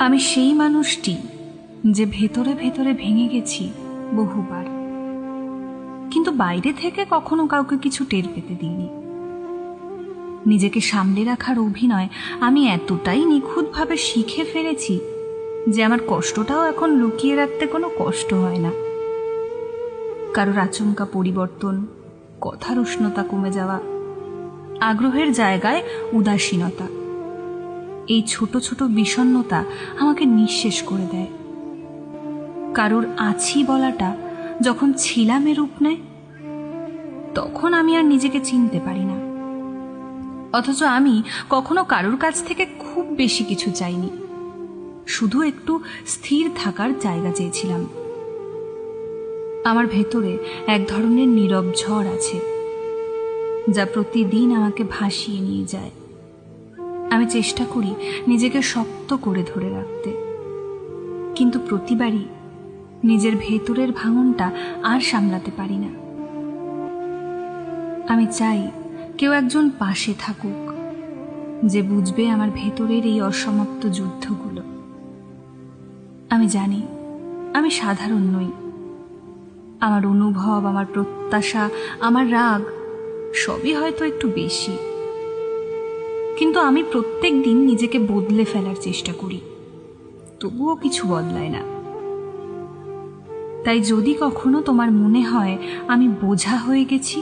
আমি সেই মানুষটি যে ভেতরে ভেতরে ভেঙে গেছি বহুবার, কিন্তু বাইরে থেকে কখনো কাউকে কিছু টের পেতে দিইনি। নিজেকে সামলে রাখার অভিনয় আমি এতটাই নিখুঁতভাবে শিখে ফেলেছি যে আমার কষ্টটাও এখন লুকিয়ে রাখতে কোনো কষ্ট হয় না। কারোর আচমকা পরিবর্তন, কথার উষ্ণতা কমে যাওয়া, আগ্রহের জায়গায় উদাসীনতা, এই ছোট ছোট বিষণ্ণতা আমাকে নিঃশেষ করে দেয়। কারোর আছি বলাটা যখন ছিলামে রূপ নেয়, তখন আমি আর নিজেকে চিনতে পারি না। অথচ আমি কখনো কারোর কাছ থেকে খুব বেশি কিছু চাইনি, শুধু একটু স্থির থাকার জায়গা চেয়েছিলাম। আমার ভেতরে এক ধরনের নীরব ঝড় আছে, যা প্রতিদিন আমাকে ভাসিয়ে নিয়ে যায়। আমি চেষ্টা করি নিজেকে শক্ত করে ধরে রাখতে, কিন্তু প্রতিবারই নিজের ভেতরের ভাঙনটা আর সামলাতে পারি না। আমি চাই কেউ একজন পাশে থাকুক, যে বুঝবে আমার ভেতরের এই অসমাপ্ত যুদ্ধগুলো। আমি জানি আমি সাধারণ নই। আমার অনুভব, আমার প্রত্যাশা, আমার রাগ সবই হয়তো একটু বেশি, কিন্তু আমি প্রত্যেক দিন নিজেকে বদলে ফেলার চেষ্টা করি, তবুও কিছু বদলায় না। তাই যদি কখনো তোমার মনে হয় আমি বোঝা হয়ে গেছি,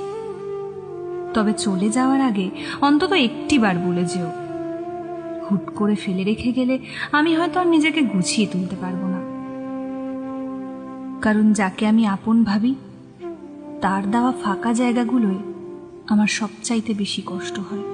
তবে চলে যাওয়ার আগে অন্তত একটিবার বলে যেও। হুট করে ফেলে রেখে গেলে আমি হয়তো আর নিজেকে গুছিয়ে তুলতে পারবো না। কারণ যাকে আমি আপন ভাবি, তার দেওয়া ফাঁকা জায়গাগুলোয় আমার সবচাইতে বেশি কষ্ট হয়।